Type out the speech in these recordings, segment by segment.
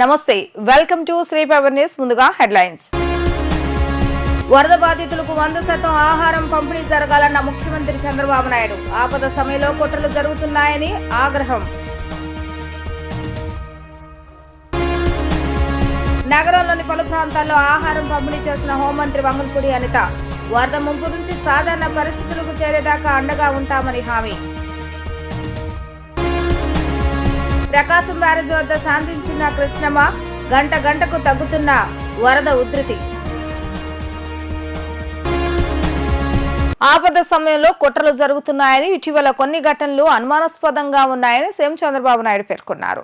నమస్తే, welcome to Sri power news. ముందుగా headlines. వరద బాధితులకు 100% ఆహారం పంపిణీ జరగాలన్న ముఖ్యమంత్రి చంద్రబాబు నాయుడు. ఆపద సమయంలో కుట్రలు జరుగుతున్నాయని ఆగ్రహం. నగరంలోని పలు ప్రాంతాల్లో ఆహారం పంపిణీ చేసిన హోంమంత్రి వంగల్పూడి అనిత. వరద ముంపు నుంచి సాధారణ పరిస్థితులకు చేరేదాకా అండగా ఉంటామని హామీ. ప్రకాశం బ్యారేజ్ వద్ద శాంతించిన కృష్ణమ్మ. గంట గంటకు తగ్గుతున్న వరద ఉధృతి. ఆపద సమయంలో కుట్రలు జరుగుతున్నాయని, ఇటీవల కొన్ని ఘటనలు అనుమానాస్పదంగా ఉన్నాయని సీఎం చంద్రబాబు నాయుడు పేర్కొన్నారు.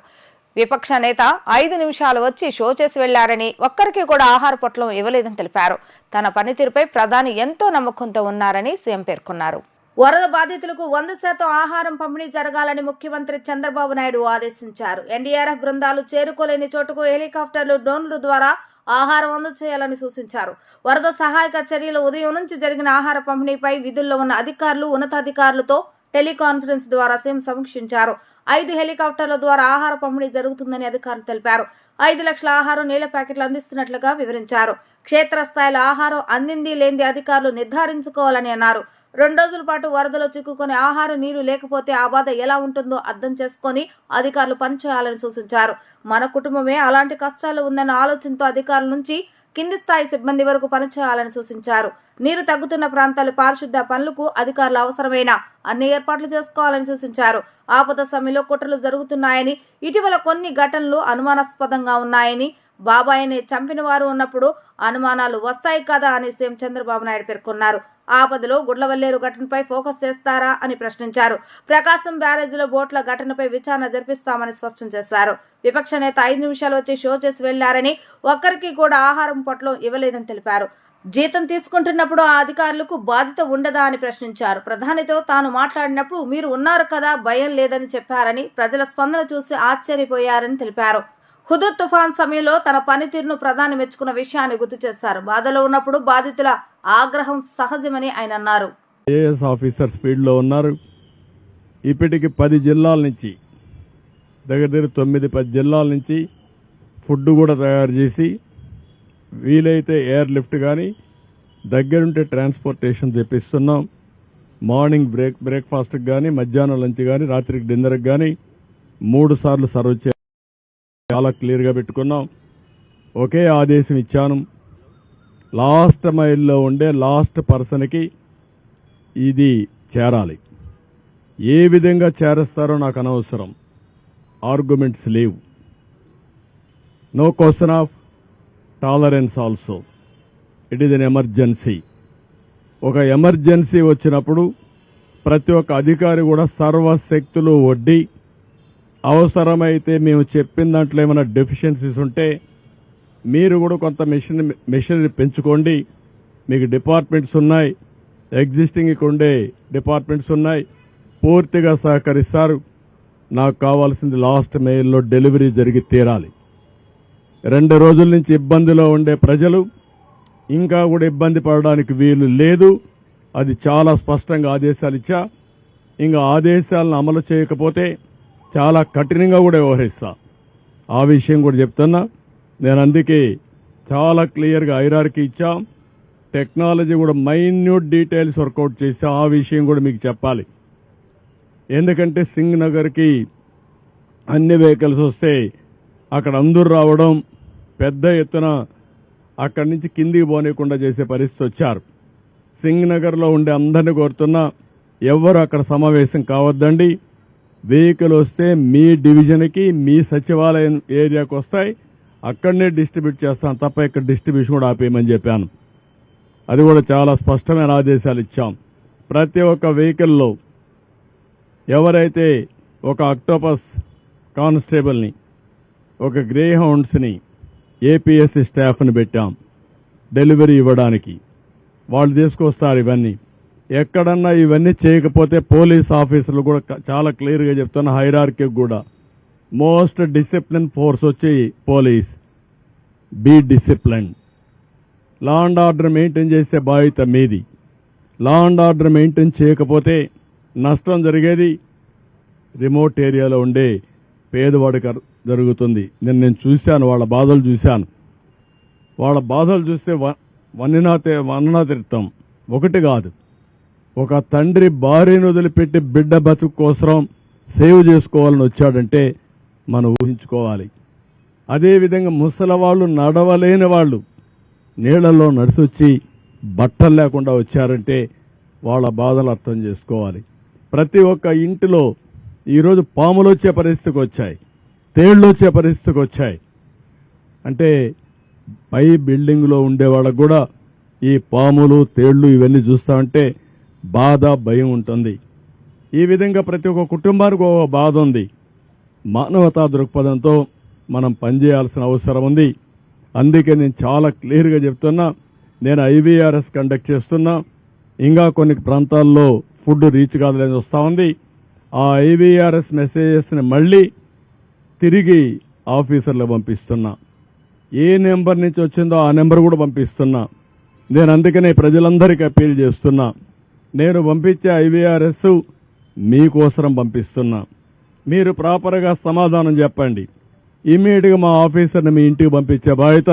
విపక్ష నేత 5 నిమిషాలు వచ్చి షో చేసి వెళ్లారని, ఒక్కరికి కూడా ఆహార పొట్లం ఇవ్వలేదని తెలిపారు. తన పనితీరుపై ప్రధాని ఎంతో నమ్మకంతో ఉన్నారని సీఎం పేర్కొన్నారు. వరద బాధితులకు 100% ఆహారం పంపిణీ జరగాలని ముఖ్యమంత్రి చంద్రబాబు నాయుడు ఆదేశించారు. ఎన్డీఆర్ఎఫ్ బృందాలు చేరుకోలేని చోటుకు హెలికాప్టర్లు, డ్రోన్ల ద్వారా ఆహారం అందజేయాలని సూచించారు. వరద సహాయక చర్యలు ఉదయం నుంచి జరిగిన ఆహార పంపిణీపై విధుల్లో ఉన్న అధికారులు, ఉన్నతాధికారులతో టెలికాన్ఫరెన్స్ ద్వారా సీఎం సమీక్షించారు. 5 హెలికాప్టర్ల ద్వారా ఆహార పంపిణీ జరుగుతుందని అధికారులు తెలిపారు. 5 లక్షల ఆహారం, నీళ్ల ప్యాకెట్లు అందిస్తున్నట్లుగా వివరించారు. క్షేత్రస్థాయిలో ఆహారం అందింది లేనిది అధికారులు నిర్ధారించుకోవాలని అన్నారు. 2 రోజుల పాటు వరదలో చిక్కుకుని ఆహారం, నీరు లేకపోతే ఆ బాధ ఎలా ఉంటుందో అర్థం చేసుకుని అధికారులు పనిచేయాలని సూచించారు. మన కుటుంబమే అలాంటి కష్టాలు ఉందన్న ఆలోచనతో అధికారుల నుంచి కింది స్థాయి సిబ్బంది వరకు పనిచేయాలని సూచించారు. నీరు తగ్గుతున్న ప్రాంతాల పారిశుద్ధ పనులకు అధికారులు అవసరమైన అన్ని ఏర్పాట్లు చేసుకోవాలని సూచించారు. ఆపద సమయంలో కుట్రలు జరుగుతున్నాయని, ఇటీవల కొన్ని ఘటనలు అనుమానాస్పదంగా ఉన్నాయని, బాబాయిని చంపిన వారు ఉన్నప్పుడు అనుమానాలు వస్తాయి కదా అని సీఎం చంద్రబాబు నాయుడు పేర్కొన్నారు. ఆపదలో గుడ్లవల్లేరు ఘటనపై ఫోకస్ చేస్తారా అని ప్రశ్నించారు. ప్రకాశం బ్యారేజీలో బోట్ల ఘటనపై విచారణ జరిపిస్తామని స్పష్టం చేశారు. విపక్ష నేత 5 నిమిషాలు వచ్చి షో చేసి వెళ్లారని, ఒక్కరికి కూడా ఆహారం పొట్లం ఇవ్వలేదని తెలిపారు. జీతం తీసుకుంటున్నప్పుడు ఆ అధికారులకు బాధ్యత ఉండదా అని ప్రశ్నించారు. ప్రధానితో తాను మాట్లాడినప్పుడు మీరు ఉన్నారు కదా, భయం లేదని చెప్పారని, ప్రజల స్పందన చూసి ఆశ్చర్యపోయారని తెలిపారు. హుదూద్ తుఫాన్ సమయంలో తన పనితీరును ప్రధాని మెచ్చుకున్న విషయాన్ని గుర్తు చేశారు. బాధలో ఉన్నప్పుడు బాధితుల ఆగ్రహం సహజమని ఆయన అన్నారు. ఐఏఎస్ ఆఫీసర్ స్పీడ్లో ఉన్నారు. ఇప్పటికి 10 జిల్లాల నుంచి, దగ్గర 9-10 జిల్లాల నుంచి ఫుడ్ కూడా తయారు చేసి, వీలైతే ఎయిర్ లిఫ్ట్ కానీ దగ్గరుంటే ట్రాన్స్పోర్టేషన్ తెప్పిస్తున్నాం. మార్నింగ్ బ్రేక్ఫాస్ట్కి కానీ, మధ్యాహ్నం లంచ్ కానీ, రాత్రికి డిన్నర్కి కానీ 3 సార్లు సర్వ్ చేయాలి. చాలా క్లియర్గా పెట్టుకున్నాం. ఒకే ఆదేశం ఇచ్చాను, లాస్ట్ మైల్లో ఉండే లాస్ట్ పర్సన్కి ఇది చేరాలి. ఏ విధంగా చేరేస్తారో నాకు అనవసరం, ఆర్గ్యుమెంట్స్ లేవు. No question of tolerance also. It is an emergency. ఒక ఎమర్జెన్సీ వచ్చినప్పుడు ప్రతి ఒక్క అధికారి కూడా సర్వశక్తులు ఒడ్డి, అవసరమైతే మేము చెప్పిన దాంట్లో ఏమైనా డెఫిషియన్సీస్ ఉంటే మీరు కూడా కొంత మెషినరీ పెంచుకోండి. మీకు డిపార్ట్మెంట్స్ ఉన్నాయి, ఎగ్జిస్టింగ్ ఇక్కడ ఉండే డిపార్ట్మెంట్స్ ఉన్నాయి, పూర్తిగా సహకరిస్తారు. నాకు కావాల్సింది లాస్ట్ మైల్లో డెలివరీ జరిగి తీరాలి. 2 రోజుల నుంచి ఇబ్బందిలో ఉండే ప్రజలు ఇంకా కూడా ఇబ్బంది పడడానికి వీలు లేదు. అది చాలా స్పష్టంగా ఆదేశాలు ఇచ్చా. ఇంకా ఆదేశాలను అమలు చేయకపోతే చాలా కఠినంగా కూడా వ్యవహరిస్తా. ఆ విషయం కూడా చెప్తున్నా. నేను అందుకే చాలా క్లియర్గా హైరార్కీ ఇచ్చాం. టెక్నాలజీ కూడా మైన్యూట్ డీటెయిల్స్ వర్కౌట్ చేసా. ఆ విషయం కూడా మీకు చెప్పాలి. ఎందుకంటే సింగ్ నగర్కి అన్ని వెహికల్స్ వస్తే అక్కడ అందరూ రావడం, పెద్ద ఎత్తున అక్కడి నుంచి కిందికి పోనీయకుండా చేసే పరిస్థితి వచ్చారు. సింగ్ నగర్లో ఉండే అందరినీ కోరుతున్నా, ఎవరు అక్కడ సమావేశం కావద్దండి. వెహికల్ వస్తే మీ డివిజన్కి, మీ సచివాలయం ఏరియాకి వస్తాయి, అక్కడనే డిస్ట్రిబ్యూట్ చేస్తాం తప్ప ఇక్కడ డిస్ట్రిబ్యూషన్ కూడా ఆపేయమని చెప్పాను. అది కూడా చాలా స్పష్టమైన ఆదేశాలు ఇచ్చాం. ప్రతి ఒక్క వెహికల్లో ఎవరైతే ఒక అక్టోపస్ కానిస్టేబుల్ని, ఒక గ్రే హౌండ్స్ని, ఏపీఎస్సీ స్టాఫ్ని పెట్టాం డెలివరీ ఇవ్వడానికి. వాళ్ళు తీసుకొస్తారు ఇవన్నీ. ఎక్కడన్నా ఇవన్నీ చేయకపోతే పోలీస్ ఆఫీసర్లు కూడా చాలా క్లియర్గా చెప్తున్న, హైరార్కీ కూడా మోస్ట్ డిసిప్లిన్ ఫోర్స్ వచ్చి police. Be discipline. Law and order maintain చేసే బాధ్యత మీది. లా అండ్ ఆర్డర్ మెయింటైన్ చేయకపోతే నష్టం జరిగేది రిమోట్ ఏరియాలో ఉండే పేదవాడికి జరుగుతుంది. నేను చూశాను, వాళ్ళ బాధలు చూశాను. వాళ్ళ బాధలు చూస్తే వన్ననా తీర్థం ఒకటి కాదు. ఒక తండ్రి భార్యను వదిలిపెట్టి బిడ్డ బతుకు కోసం సేవ్ చేసుకోవాలని వచ్చాడంటే మనం ఊహించుకోవాలి. అదేవిధంగా ముసలవాళ్ళు, నడవలేని వాళ్ళు నీళ్లలో నడిచొచ్చి బట్టలు లేకుండా వచ్చారంటే వాళ్ళ బాధలు అర్థం చేసుకోవాలి. ప్రతి ఒక్క ఇంటిలో ఈరోజు పాములు వచ్చే పరిస్థితికి వచ్చాయి, తేళ్లు వచ్చే పరిస్థితికి వచ్చాయి. అంటే పై బిల్డింగ్లో ఉండే వాళ్ళకు కూడా ఈ పాములు, తేళ్లు ఇవన్నీ చూస్తామంటే బాధ, భయం ఉంటుంది. ఈ విధంగా ప్రతి ఒక్క కుటుంబానికి ఒక బాధ ఉంది. మానవతా దృక్పథంతో మనం పనిచేయాల్సిన అవసరం ఉంది. అందుకే నేను చాలా క్లియర్గా చెప్తున్నా, నేను ఐవీఆర్ఎస్ కండక్ట్ చేస్తున్నా. ఇంకా కొన్ని ప్రాంతాల్లో ఫుడ్ రీచ్ కాదని వస్తూ ఉంది. ఆ ఐవీఆర్ఎస్ మెసేజెస్ని మళ్ళీ తిరిగి ఆఫీసర్లకు పంపిస్తున్నా. ఏ నెంబర్ నుంచి వచ్చిందో ఆ నెంబర్ కూడా పంపిస్తున్నా. నేను అందుకనే ప్రజలందరికీ అప్పీల్ చేస్తున్నా, నేను పంపించే ఐవీఆర్ఎస్ మీకోసరం పంపిస్తున్నా. మీరు ప్రాపర్గా సమాధానం చెప్పండి. ఇమ్మీడియట్గా మా ఆఫీసర్ని మీ ఇంటికి పంపించే బాధ్యత,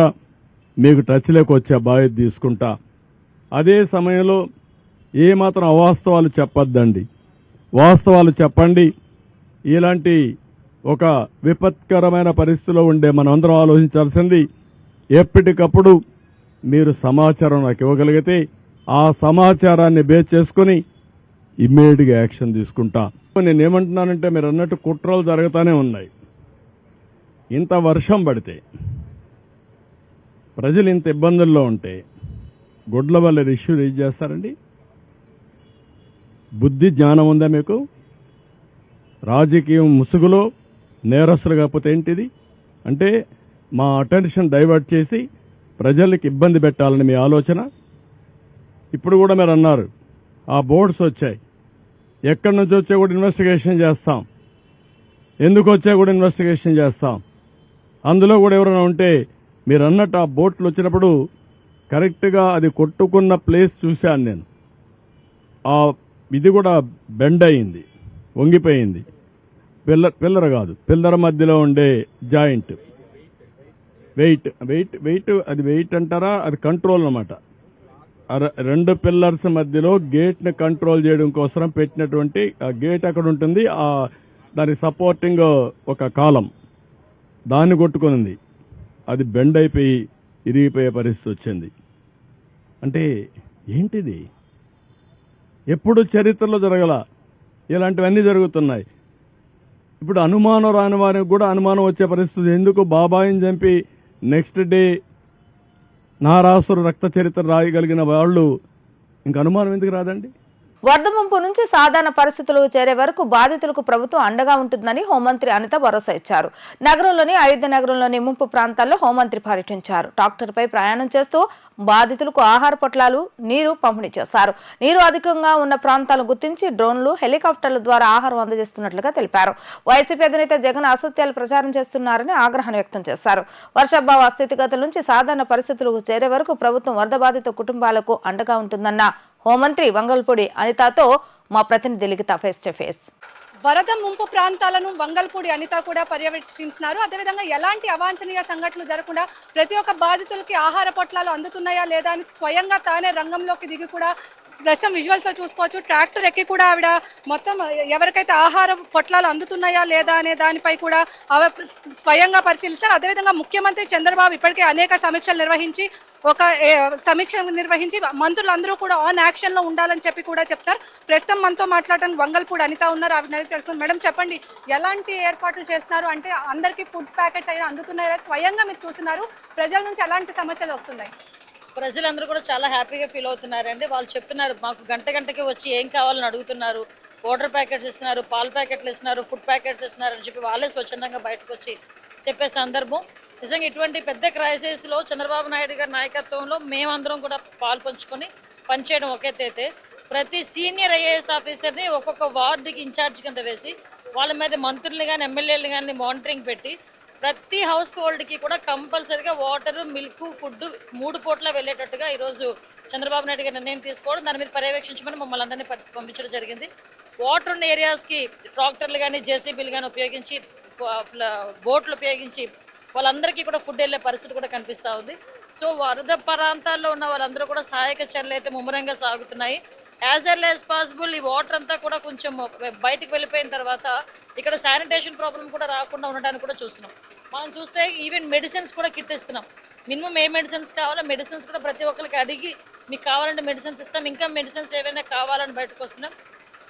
మీకు టచ్లోకి వచ్చే బాధ్యత తీసుకుంటా. అదే సమయంలో ఏమాత్రం అవాస్తవాలు చెప్పొద్దండి, వాస్తవాలు చెప్పండి. ఇలాంటి ఒక విపత్కరమైన పరిస్థితిలో ఉండే మనమందరం ఆలోచించాల్సింది, ఎప్పటికప్పుడు మీరు సమాచారం నాకు ఇవ్వగలిగితే ఆ సమాచారాన్ని బేస్ చేసుకుని ఇమ్మీడియట్గా యాక్షన్ తీసుకుంటా. నేనేమంటున్నానంటే, మీరు అన్నట్టు కుట్రలు జరుగుతూనే ఉన్నాయి. ఇంత వర్షం పడితే, ప్రజలు ఇంత ఇబ్బందుల్లో ఉంటే గుడ్ల వల్ల ఇష్యూ రేజ్ చేస్తారండి? బుద్ధి జ్ఞానం ఉందా మీకు? రాజకీయం ముసుగులో నేరస్తులు కాకపోతే ఏంటిది? అంటే మా అటెన్షన్ డైవర్ట్ చేసి ప్రజలకు ఇబ్బంది పెట్టాలని మీ ఆలోచన. ఇప్పుడు కూడా మీరు అన్నారు ఆ బోర్డ్స్ వచ్చాయి, ఎక్కడి నుంచి వచ్చా కూడా ఇన్వెస్టిగేషన్ చేస్తాం, ఎందుకు వచ్చా కూడా ఇన్వెస్టిగేషన్ చేస్తాం. అందులో కూడా ఎవరైనా ఉంటే, మీరు అన్నట్టు ఆ బోట్లు వచ్చినప్పుడు కరెక్ట్గా అది కొట్టుకున్న ప్లేస్ చూశాను నేను. ఆ ఇది కూడా బెండ్ అయింది, వంగిపోయింది. పిల్లర్ కాదు, పిల్లర్ మధ్యలో ఉండే జాయింట్ వెయిట్ వెయిట్ వెయిట్ అది వెయిట్ అంటారా, అది కంట్రోల్ అన్నమాట. రెండు పిల్లర్స్ మధ్యలో గేట్ని కంట్రోల్ చేయడం కోసం పెట్టినటువంటి ఆ గేట్ అక్కడ ఉంటుంది, దానికి సపోర్టింగ్ ఒక కాలం, దాన్ని కొట్టుకునింది. అది బెండ్ అయిపోయి ఇరిగిపోయే పరిస్థితి వచ్చింది. అంటే ఏంటిది? ఎప్పుడు చరిత్రలో జరగల ఇలాంటివన్నీ జరుగుతున్నాయి. ఇప్పుడు అనుమానం రాని వారికి కూడా అనుమానం వచ్చే పరిస్థితి. ఎందుకు బాబాయిని చంపి నెక్స్ట్ డే నారాసురు రక్త చరిత్ర రాయగలిగిన వాళ్ళు ఇంక అనుమానం ఎందుకు రాదండి? వరద ముంపు నుంచి సాధారణ పరిస్థితులు చేరే వరకు బాధితులకు ప్రభుత్వం అండగా ఉంటుందని హోంమంత్రి అనిత భరోసా ఇచ్చారు. నగరంలోని అయోధ్య నగరంలోని ముంపు ప్రాంతాల్లో హోంమంత్రి పర్యటించారు. ట్రాక్టర్పై ప్రయాణం చేస్తూ బాధితులకు ఆహార పొట్లాలు, నీరు పంపిణీ చేశారు. నీరు అధికంగా ఉన్న ప్రాంతాలను గుర్తించి డ్రోన్లు, హెలికాప్టర్ల ద్వారా ఆహారం అందజేస్తున్నట్లుగా తెలిపారు. వైసీపీ అధినేత జగన్ అసత్యాలు ప్రచారం చేస్తున్నారని ఆగ్రహాన్ని వ్యక్తం చేశారు. వర్షాభావ స్థితిగతుల నుంచి సాధారణ పరిస్థితులకు చేరే వరకు ప్రభుత్వం వరద బాధిత కుటుంబాలకు అండగా ఉంటుందన్న హోంమంత్రి వంగల్పూడి అనితతో మా ప్రతినిధి లిఖిత ఫేస్ టు ఫేస్. వరద ముంపు ప్రాంతాలను వంగల్పూడి అనిత కూడా పర్యవేక్షించినారు. అదేవిధంగా ఎలాంటి అవాంఛనీయ సంఘటనలు జరగకుండా ప్రతి ఒక్క బాధితులకి ఆహార పొట్లాలు అందుతున్నాయా లేదా అని స్వయంగా తానే రంగంలోకి దిగి కూడా ప్రస్తుతం విజువల్స్ లో చూసుకోవచ్చు. ట్రాక్టర్ ఎక్కి కూడా ఆవిడ మొత్తం ఎవరికైతే ఆహార పొట్లాలు అందుతున్నాయా లేదా అనే దానిపై కూడా స్వయంగా పరిశీలిస్తారు. అదేవిధంగా ముఖ్యమంత్రి చంద్రబాబు ఇప్పటికే అనేక సమీక్షలు నిర్వహించి మంత్రులందరూ కూడా ఆన్ యాక్షన్ లో ఉండాలని చెప్పి కూడా చెప్తారు. ప్రస్తుతం మనతో మాట్లాడడానికి వంగల్పూడి అనిత ఉన్నారు. అవి తెలుసు. మేడం చెప్పండి, ఎలాంటి ఏర్పాట్లు చేస్తున్నారు? అంటే అందరికీ ఫుడ్ ప్యాకెట్స్ అయినా అందుతున్నాయా? స్వయంగా మీరు చూస్తున్నారు, ప్రజల నుంచి ఎలాంటి సమస్యలు వస్తున్నాయి? ప్రజలందరూ కూడా చాలా హ్యాపీగా ఫీల్ అవుతున్నారండి. వాళ్ళు చెప్తున్నారు, మాకు గంటకి వచ్చి ఏం కావాలని అడుగుతున్నారు, వాటర్ ప్యాకెట్స్ ఇస్తున్నారు, పాల ప్యాకెట్లు ఇస్తున్నారు, ఫుడ్ ప్యాకెట్స్ ఇస్తున్నారు అని చెప్పి వాళ్ళే స్వచ్ఛందంగా బయటకు వచ్చి చెప్పే సందర్భం. నిజంగా ఇటువంటి పెద్ద క్రైసిస్లో చంద్రబాబు నాయుడు గారి నాయకత్వంలో మేమందరం కూడా పాలు పంచుకొని పనిచేయడం ఒకేతైతే, ప్రతి సీనియర్ ఐఏఎస్ ఆఫీసర్ని ఒక్కొక్క వార్డుకి ఇన్ఛార్జ్ కింద వేసి వాళ్ళ మీద మంత్రులు కానీ ఎమ్మెల్యేలు కానీ మానిటరింగ్ పెట్టి ప్రతి హౌస్ హోల్డ్కి కూడా కంపల్సరీగా వాటర్, మిల్క్, ఫుడ్ 3 పూట్ల వెళ్ళేటట్టుగా ఈరోజు చంద్రబాబు నాయుడు గారు నిర్ణయం తీసుకోవడం, దాని మీద పర్యవేక్షించమని మమ్మల్ని అందరినీ పంపించడం జరిగింది. వాటర్ ఉన్న ఏరియాస్కి ట్రాక్టర్లు కానీ జేసీబీలు కానీ ఉపయోగించి బోట్లు ఉపయోగించి వాళ్ళందరికీ కూడా ఫుడ్ వెళ్ళే పరిస్థితి కూడా కనిపిస్తూ ఉంది. సో వరద ప్రాంతాల్లో ఉన్న వాళ్ళందరూ కూడా సహాయక చర్యలు అయితే ముమ్మరంగా సాగుతున్నాయి. యాజ్ ఎర్లీ యాజ్ పాసిబుల్ ఈ వాటర్ అంతా కూడా కొంచెం బయటికి వెళ్ళిపోయిన తర్వాత ఇక్కడ శానిటేషన్ ప్రాబ్లం కూడా రాకుండా ఉండడానికి కూడా చూస్తున్నాం. మనం చూస్తే ఈవెన్ మెడిసిన్స్ కూడా కిట్ ఇస్తున్నాం. మినిమం ఏ మెడిసిన్స్ కావాలో మెడిసిన్స్ కూడా ప్రతి ఒక్కరికి అడిగి మీకు కావాలంటే మెడిసిన్స్ ఇస్తాం. ఇంకా మెడిసిన్స్ ఏవైనా కావాలని బయటకు వస్తున్నాం.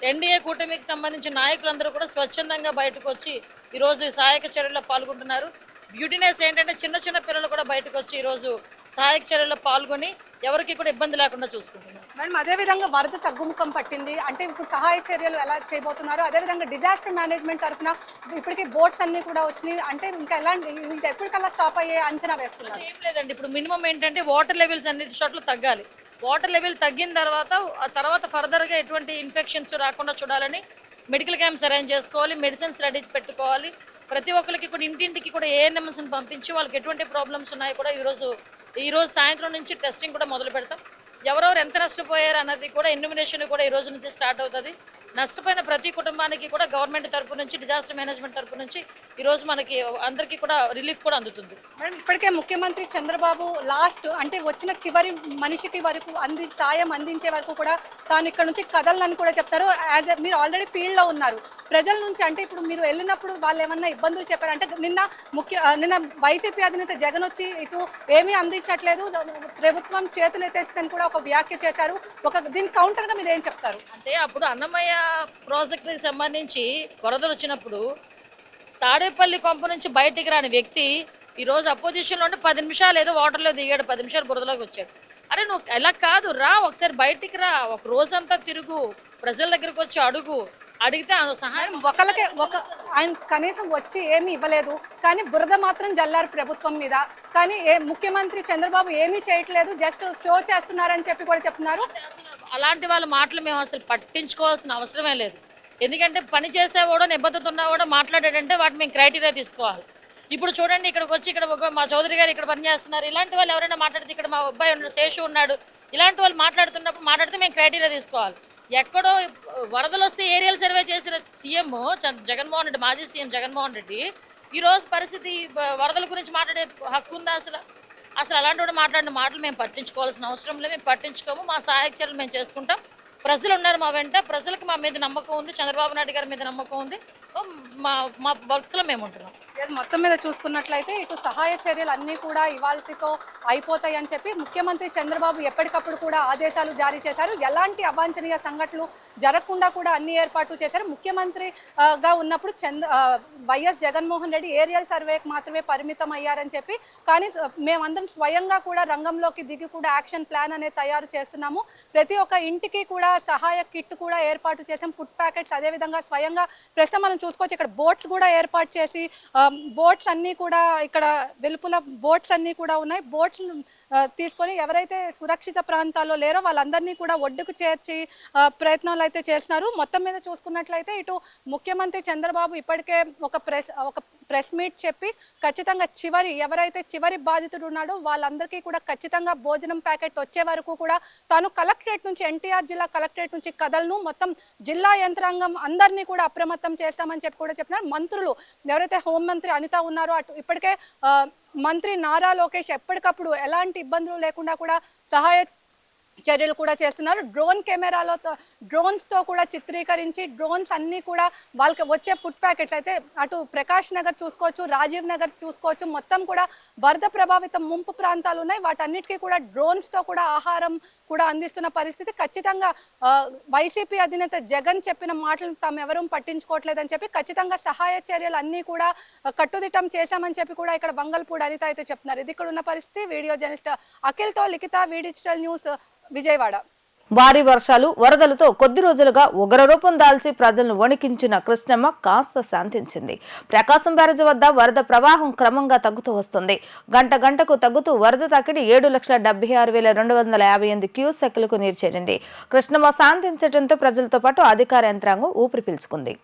ఎన్డీఏ కూటమికి సంబంధించిన నాయకులందరూ కూడా స్వచ్ఛందంగా బయటకు వచ్చి ఈరోజు సహాయక చర్యల్లో పాల్గొంటున్నారు. బ్యూటీనెస్ ఏంటంటే చిన్న చిన్న పిల్లలు కూడా బయటకు వచ్చి ఈరోజు సహాయక చర్యల్లో పాల్గొని ఎవరికి కూడా ఇబ్బంది లేకుండా చూసుకుంటున్నారు. మేడం, అదేవిధంగా వరద తగ్గుముఖం పట్టింది అంటే ఇప్పుడు సహాయ చర్యలు ఎలా చేయబోతున్నారు? అదేవిధంగా డిజాస్టర్ మేనేజ్మెంట్ తరఫున ఇప్పటికీ బోట్స్ అన్ని కూడా వచ్చినాయి అంటే ఇంకా ఇంకా ఎప్పటికల్లా స్టాప్ అయ్యే అంచనా వేస్తున్నారు? ఏం లేదండి, ఇప్పుడు మినిమం ఏంటంటే వాటర్ లెవెల్స్ అన్ని చోట్ల తగ్గాలి. వాటర్ లెవెల్ తగ్గిన తర్వాత ఫర్దర్గా ఎటువంటి ఇన్ఫెక్షన్స్ రాకుండా చూడాలని మెడికల్ క్యాంప్స్ అరేంజ్ చేసుకోవాలి, మెడిసిన్స్ రెడీ పెట్టుకోవాలి. ప్రతి ఒక్కరికి కూడా ఇంటింటికి కూడా ఏఎన్ఎంఎస్ని పంపించి వాళ్ళకి ఎటువంటి ప్రాబ్లమ్స్ ఉన్నాయో కూడా ఈరోజు సాయంత్రం నుంచి టెస్టింగ్ కూడా మొదలు పెడతాం. ఎవరెవరు ఎంత నష్టపోయారు అన్నది కూడా ఎన్యూమినేషన్ కూడా ఈ రోజు నుంచి స్టార్ట్ అవుతుంది. నష్టపోయిన ప్రతి కుటుంబానికి కూడా గవర్నమెంట్ తరపు నుంచి డిజాస్టర్ మేనేజ్మెంట్ తరపు నుంచి ఈరోజు మనకి అందరికీ కూడా రిలీఫ్ కూడా అందుతుంది. మేడం, ఇప్పటికే ముఖ్యమంత్రి చంద్రబాబు లాస్ట్ అంటే వచ్చిన చివరి మనిషికి వరకు సాయం అందించే వరకు కూడా తాను ఇక్కడ నుంచి కదలని కూడా చెప్తారు. మీరు ఆల్రెడీ ఫీల్డ్లో ఉన్నారు. ప్రజల నుంచి అంటే ఇప్పుడు మీరు వెళ్ళినప్పుడు వాళ్ళు ఏమన్నా ఇబ్బందులు చెప్పారు అంటే నిన్న వైసీపీ అధినేత జగన్ వచ్చి ఇటు ఏమీ అందించట్లేదు, ప్రభుత్వం చేతులు ఎత్తేస్తుందని కూడా ఒక వ్యాఖ్య చేశారు. దీనికి కౌంటర్గా మీరు ఏం చెప్తారు? అంటే అప్పుడు అన్నమయ్య ప్రాజెక్టుకి సంబంధించి వరదలు వచ్చినప్పుడు తాడేపల్లి కొంప నుంచి బయటికి రాని వ్యక్తి ఈరోజు అపోజిషన్లో ఉంటే 10 నిమిషాలు ఏదో వాటర్లో దిగాడు, 10 నిమిషాలు బురదలోకి వచ్చాడు. అరే నువ్వు ఎలా కాదు, రా ఒకసారి బయటికి రా, ఒక రోజంతా తిరుగు, ప్రజల దగ్గరకు వచ్చి అడిగితే సహాయం. ఆయన కనీసం వచ్చి ఏమీ ఇవ్వలేదు, కానీ బురద మాత్రం జల్లారు ప్రభుత్వం మీద. కానీ ముఖ్యమంత్రి చంద్రబాబు ఏమీ చేయట్లేదు, జస్ట్ షో చేస్తున్నారని చెప్పి కూడా చెప్తున్నారు. అలాంటి వాళ్ళ మాటలు మేము అసలు పట్టించుకోవాల్సిన అవసరమే లేదు. ఎందుకంటే పని చేసేవాడో నిబద్ధత ఉన్నవాడో మాట్లాడాడంటే వాటిని మేము క్రైటీరియా తీసుకోవాలి. ఇప్పుడు చూడండి, ఇక్కడికి వచ్చి ఇక్కడ మా చౌదరి గారు ఇక్కడ పనిచేస్తున్నారు, ఇలాంటి వాళ్ళు ఎవరైనా మాట్లాడితే, ఇక్కడ మా అబ్బాయి ఉన్నాడు, శేషు ఉన్నాడు, ఇలాంటి వాళ్ళు మాట్లాడితే మేము క్రైటీరియా తీసుకోవాలి. ఎక్కడో వరదలు వస్తే ఏరియల్ సర్వే చేసిన సీఎం జగన్మోహన్ రెడ్డి, మాజీ సీఎం జగన్మోహన్ రెడ్డి ఈరోజు పరిస్థితి వరదల గురించి మాట్లాడే హక్కు ఉందా? అసలు అలాంటి వాడు మాట్లాడిన మాటలు మేము పట్టించుకోవాల్సిన అవసరం లేదు. మేము పట్టించుకోము. మా సహాయక చర్యలు మేము చేసుకుంటాం. ప్రజలు ఉన్నారు మా వెంట, ప్రజలకు మా మీద నమ్మకం ఉంది, చంద్రబాబు నాయుడు గారి మీద నమ్మకం ఉంది. మా వర్క్స్లో మేము ఉంటున్నాం. మొత్తం మీద చూసుకున్నట్లయితే ఇటు సహాయ చర్యలు అన్నీ కూడా ఇవాళతో అయిపోతాయి అని చెప్పి ముఖ్యమంత్రి చంద్రబాబు ఎప్పటికప్పుడు కూడా ఆదేశాలు జారీ చేశారు. ఎలాంటి అవాంఛనీయ సంఘటనలు జరగకుండా కూడా అన్ని ఏర్పాట్లు చేశారు. ముఖ్యమంత్రిగా ఉన్నప్పుడు వైఎస్ జగన్మోహన్ రెడ్డి ఏరియల్ సర్వేకి మాత్రమే పరిమితం అయ్యారని చెప్పి, కానీ మేమందరం స్వయంగా కూడా రంగంలోకి దిగి కూడా యాక్షన్ ప్లాన్ అనేది తయారు చేస్తున్నాము. ప్రతి ఒక్క ఇంటికి కూడా సహాయ కిట్ కూడా ఏర్పాటు చేసాం, ఫుడ్ ప్యాకెట్స్. అదేవిధంగా స్వయంగా ప్రస్తుతం మనం చూసుకోవచ్చు ఇక్కడ బోట్స్ కూడా ఏర్పాటు చేసి, బోట్స్ అన్నీ కూడా ఇక్కడ వెలుపుల బోట్స్ అన్నీ కూడా ఉన్నాయి. బోట్స్ తీసుకొని ఎవరైతే సురక్షిత ప్రాంతాల్లో లేరో వాళ్ళందరినీ కూడా ఒడ్డుకు చేర్చి ప్రయత్నాలు అయితే చేస్తున్నారు. మొత్తం మీద చూసుకున్నట్లయితే ఇటు ముఖ్యమంత్రి చంద్రబాబు ఇప్పటికే ఒక ప్రెస్ మీట్ చెప్పి ఖచ్చితంగా ఎవరైతే చివరి బాధితుడు ఉన్నాడో వాళ్ళందరికీ కూడా ఖచ్చితంగా భోజనం ప్యాకెట్ వచ్చే వరకు కూడా తాను కలెక్టరేట్ నుంచి, ఎన్టీఆర్ జిల్లా కలెక్టరేట్ నుంచి కదలను, మొత్తం జిల్లా యంత్రాంగం అందరినీ కూడా అప్రమత్తం చేస్తామని చెప్పి కూడా చెప్పినారు. మంత్రులు ఎవరైతే హోంమంత్రి అనిత ఉన్నారో అటు ఇప్పటికే మంత్రి నారా లోకేష్ ఎప్పటికప్పుడు ఎలాంటి ఇబ్బందులు లేకుండా కూడా సహాయ చర్యలు కూడా చేస్తున్నారు. డ్రోన్స్తో కూడా చిత్రీకరించి డ్రోన్స్ అన్నీ కూడా వాళ్ళకి వచ్చే ఫుడ్ ప్యాకెట్స్ అయితే అటు ప్రకాష్ నగర్ చూసుకోవచ్చు, రాజీవ్ నగర్ చూసుకోవచ్చు, మొత్తం కూడా వరద ప్రభావిత ముంపు ప్రాంతాలు ఉన్నాయి. వాటన్నిటికీ కూడా డ్రోన్స్తో కూడా ఆహారం కూడా అందిస్తున్న పరిస్థితి. ఖచ్చితంగా వైసీపీ అధినేత జగన్ చెప్పిన మాటలను తాము ఎవరూ పట్టించుకోవట్లేదని చెప్పి ఖచ్చితంగా సహాయ చర్యలు అన్నీ కూడా కట్టుదిట్టం చేశామని చెప్పి కూడా ఇక్కడ వంగల్పూడి అనిత అయితే చెప్తున్నారు. ఇది ఇక్కడ ఉన్న పరిస్థితి. వీడియో జర్నలిస్ట్ అఖిల్తో లిఖిత, వి డిజిటల్ న్యూస్, విజయవాడ. భారీ వర్షాలు, వరదలతో కొద్ది రోజులుగా ఉగ్రరూపం దాల్చి ప్రజలను వణికించిన కృష్ణమ్మ కాస్త శాంతించింది. ప్రకాశం బ్యారేజ్ వద్ద వరద ప్రవాహం క్రమంగా తగ్గుతూ వస్తుంది. గంటకు తగ్గుతూ వరద తాకిడి 7,76,258 క్యూసెక్లకు నీరు చేరింది. కృష్ణమ్మ శాంతించడంతో ప్రజలతో పాటు అధికార యంత్రాంగం ఊపిరి పీల్చుకుంది.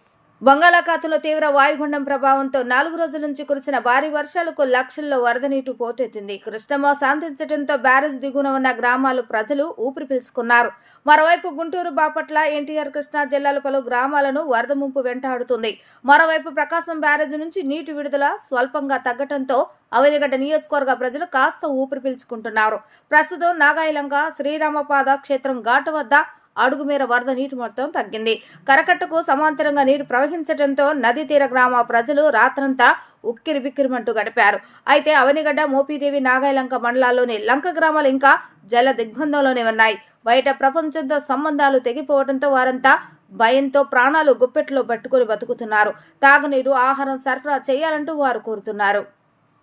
బంగాళాఖాతంలో తీవ్ర వాయుగుండం ప్రభావంతో 4 రోజుల నుంచి కురిసిన భారీ వర్షాలకు లక్షల్లో వరద నీటి పోటెత్తింది. కృష్ణమ్మ శాంతించడంతో బ్యారేజ్ దిగువన ఉన్న గ్రామాలు ప్రజలు ఊపిరి పీల్చుకున్నారు. మరోవైపు గుంటూరు, బాపట్ల, ఎన్టీఆర్, కృష్ణా జిల్లాల పలు గ్రామాలను వరద ముంపు వెంటాడుతుంది. మరోవైపు ప్రకాశం బ్యారేజ్ నుంచి నీటి విడుదల స్వల్పంగా తగ్గడంతో అవనిగడ్డ నియోజకవర్గ ప్రజలు కాస్త ఊపిరి పీల్చుకుంటున్నారు. ప్రస్తుతం నాగాయలంక శ్రీరామపాద క్షేత్రం ఘాటు వద్ద అడుగు మేర వరద నీటి మొత్తం తగ్గింది. కరకట్టకు సమాంతరంగా నీరు ప్రవహించడంతో నదీ తీర గ్రామ ప్రజలు రాత్రంతా ఉక్కిరి బిక్కిరిమంటూ గడిపారు. అయితే అవనిగడ్డ, మోపిదేవి, నాగాయలంక మండలాల్లోని లంక గ్రామాలు ఇంకా జల దిగ్బంధంలోనే ఉన్నాయి. బయట ప్రపంచంతో సంబంధాలు తెగిపోవడంతో వారంతా భయంతో ప్రాణాలు గుప్పెట్లో పట్టుకుని బతుకుతున్నారు. తాగునీరు, ఆహారం సరఫరా చేయాలంటూ వారు కోరుతున్నారు.